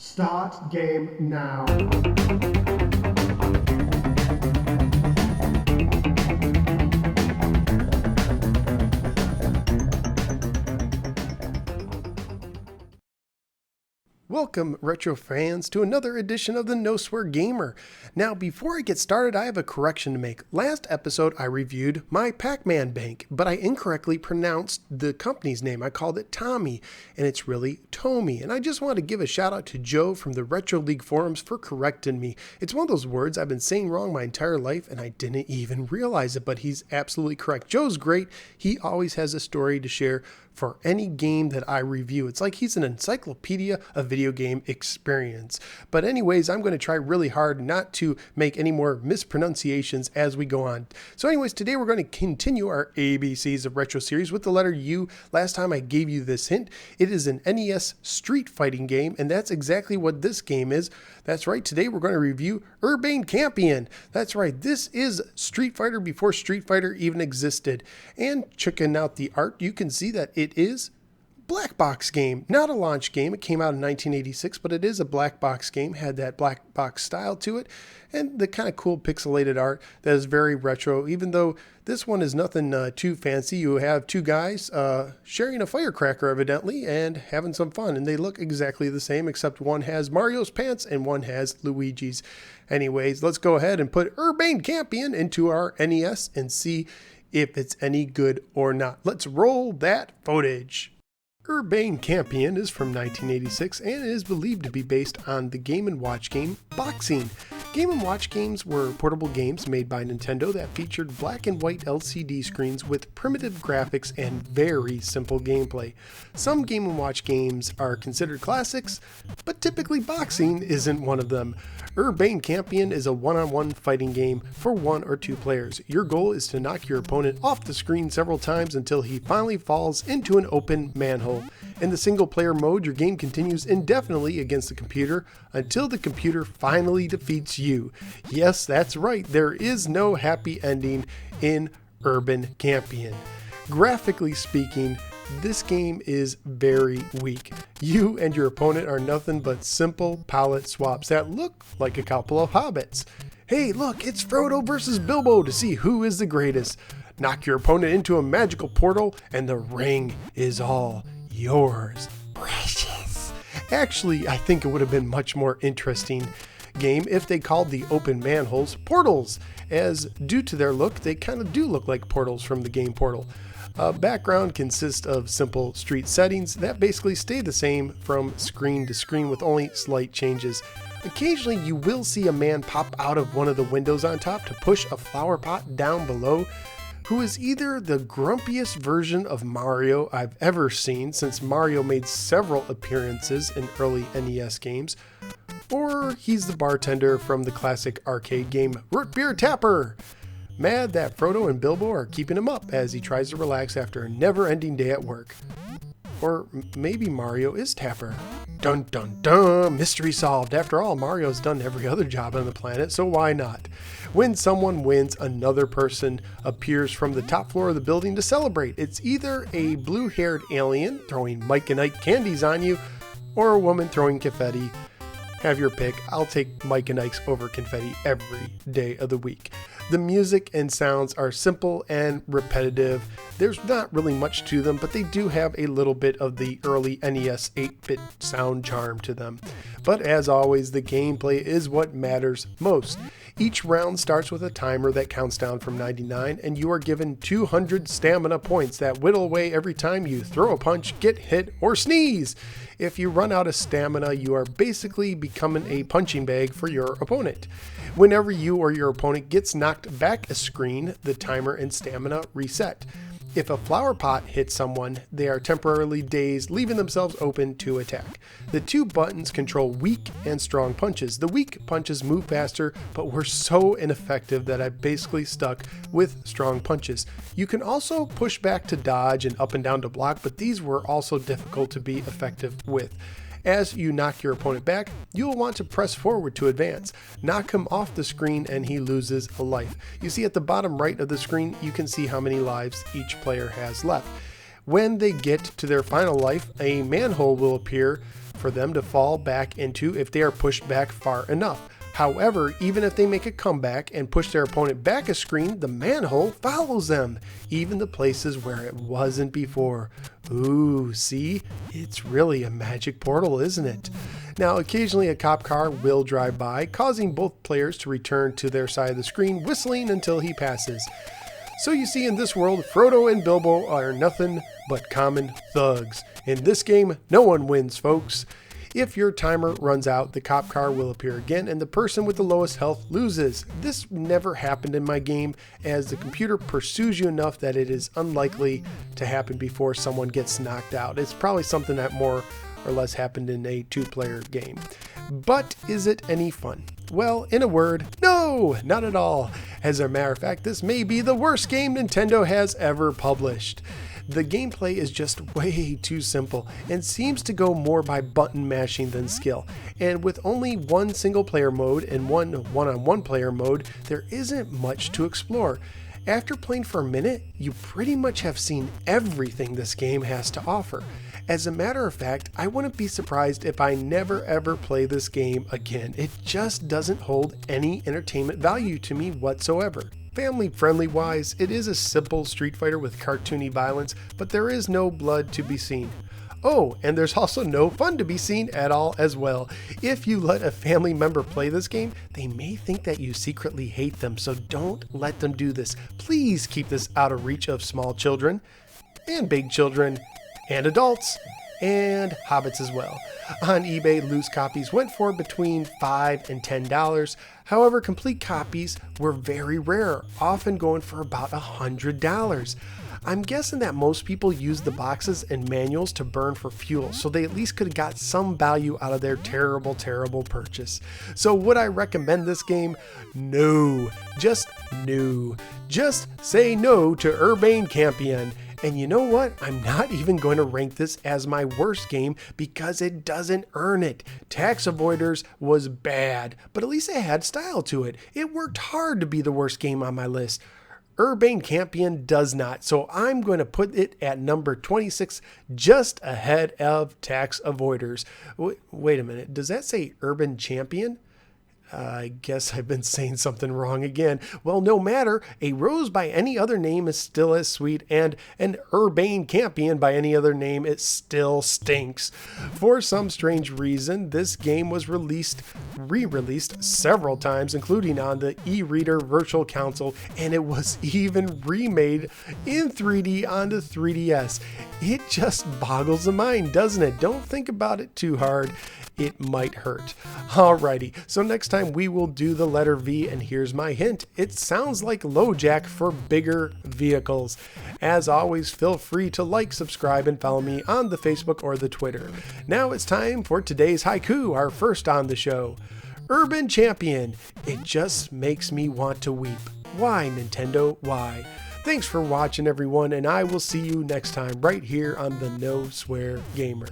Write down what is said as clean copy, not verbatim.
Start game now. Welcome, retro fans, to another edition of the No Swear Gamer. Now, before I get started, I have a correction to make. Last episode, I reviewed my Pac-Man bank, but I incorrectly pronounced the company's name. I called it Tommy, and it's really Tomy. And I just want to give a shout out to Joe from the Retro League forums for correcting me. It's one of those words I've been saying wrong my entire life, and I didn't even realize it, but he's absolutely correct. Joe's great. He always has a story to share for any game that I review. It's like he's an encyclopedia of video game experience. But anyways, I'm going to try really hard not to make any more mispronunciations as we go on. So anyways, today we're going to continue our ABCs of Retro series with the letter U. Last time I gave you this hint. It is an NES street fighting game, and that's exactly what this game is. That's right, today we're going to review Urbane Champion. That's right, this is Street Fighter before Street Fighter even existed. And checking out the art, you can see that it is black box game, not a launch game. It came out in 1986, but it is a black box game, had that black box style to it, and the kind of cool pixelated art that is very retro, even though this one is nothing too fancy. You have two guys sharing a firecracker, evidently, and having some fun, and they look exactly the same, except one has Mario's pants and one has Luigi's. Anyways, let's go ahead and put Urbane Champion into our NES and see if it's any good or not. Let's roll that footage. Urbane Champion is from 1986 and is believed to be based on the Game & Watch game Boxing. Game & Watch games were portable games made by Nintendo that featured black and white LCD screens with primitive graphics and very simple gameplay. Some Game & Watch games are considered classics, but typically Boxing isn't one of them. Urbane Champion is a one-on-one fighting game for one or two players. Your goal is to knock your opponent off the screen several times until he finally falls into an open manhole. In the single-player mode, your game continues indefinitely against the computer until the computer finally defeats you. Yes, that's right, there is no happy ending in Urbane Champion. Graphically speaking, this game is very weak. You and your opponent are nothing but simple palette swaps that look like a couple of hobbits. Hey, look, it's Frodo versus Bilbo to see who is the greatest. Knock your opponent into a magical portal and the ring is all yours. Precious. Actually, I think it would have been much more interesting game if they called the open manholes portals, as due to their look, they kind of do look like portals from the game Portal. Background consists of simple street settings that basically stay the same from screen to screen with only slight changes. Occasionally you will see a man pop out of one of the windows on top to push a flower pot down below, who is either the grumpiest version of Mario I've ever seen, since Mario made several appearances in early NES games, or he's the bartender from the classic arcade game Root Beer Tapper, mad that Frodo and Bilbo are keeping him up as he tries to relax after a never-ending day at work. Or maybe Mario is Tapper. Dun dun dun! Mystery solved. After all, Mario's done every other job on the planet, so why not? When someone wins, another person appears from the top floor of the building to celebrate. It's either a blue-haired alien throwing Mike and Ike candies on you, or a woman throwing confetti. Have your pick. I'll take Mike and Ike's over confetti every day of the week. The music and sounds are simple and repetitive. There's not really much to them, but they do have a little bit of the early NES 8-bit sound charm to them. But as always, the gameplay is what matters most. Each round starts with a timer that counts down from 99, and you are given 200 stamina points that whittle away every time you throw a punch, get hit, or sneeze. If you run out of stamina, you are basically becoming a punching bag for your opponent. Whenever you or your opponent gets knocked back a screen, the timer and stamina reset. If a flower pot hits someone, they are temporarily dazed, leaving themselves open to attack. The two buttons control weak and strong punches. The weak punches move faster, but were so ineffective that I basically stuck with strong punches. You can also push back to dodge and up and down to block, but these were also difficult to be effective with. As you knock your opponent back, you will want to press forward to advance. Knock him off the screen and he loses a life. You see at the bottom right of the screen, you can see how many lives each player has left. When they get to their final life, a manhole will appear for them to fall back into if they are pushed back far enough. However, even if they make a comeback and push their opponent back a screen, the manhole follows them, even the places where it wasn't before. Ooh, see? It's really a magic portal, isn't it? Now, occasionally a cop car will drive by, causing both players to return to their side of the screen, whistling until he passes. So you see, in this world, Frodo and Bilbo are nothing but common thugs. In this game, no one wins, folks. If your timer runs out, the cop car will appear again and the person with the lowest health loses. This never happened in my game, as the computer pursues you enough that it is unlikely to happen before someone gets knocked out. It's probably something that more or less happened in a two-player game. But is it any fun? Well, in a word, no, not at all. As a matter of fact, this may be the worst game Nintendo has ever published. The gameplay is just way too simple and seems to go more by button mashing than skill. And with only one single player mode and one one-on-one player mode, there isn't much to explore. After playing for a minute, you pretty much have seen everything this game has to offer. As a matter of fact, I wouldn't be surprised if I never ever play this game again. It just doesn't hold any entertainment value to me whatsoever. Family friendly wise, it is a simple Street Fighter with cartoony violence, but there is no blood to be seen. Oh, and there's also no fun to be seen at all as well. If you let a family member play this game, they may think that you secretly hate them, so don't let them do this. Please keep this out of reach of small children, and big children, and adults, and hobbits as well. On eBay, loose copies went for between $5 and $10. However, complete copies were very rare, often going for about $100. I'm guessing that most people used the boxes and manuals to burn for fuel, so they at least could have got some value out of their terrible, terrible purchase. So would I recommend this game? No. Just no. Just say no to Urbane Champion. And you know what? I'm not even going to rank this as my worst game because it doesn't earn it. Tax Avoiders was bad, but at least it had style to it. It worked hard to be the worst game on my list. Urbane Champion does not, so I'm going to put it at number 26, just ahead of Tax Avoiders. Wait a minute, does that say Urban Champion? I guess I've been saying something wrong again. Well, no matter, a rose by any other name is still as sweet, and an Urbane Champion by any other name, it still stinks. For some strange reason, this game was re-released several times, including on the e-reader Virtual Console, and it was even remade in 3D on the 3DS. It just boggles the mind, doesn't it? Don't think about it too hard. It might hurt. Alrighty, so next time we will do the letter V, and here's my hint. It sounds like LoJack for bigger vehicles. As always, feel free to like, subscribe, and follow me on the Facebook or the Twitter. Now it's time for today's haiku, our first on the show. Urban Champion, it just makes me want to weep. Why, Nintendo, why? Thanks for watching, everyone, and I will see you next time right here on the No Swear Gamer.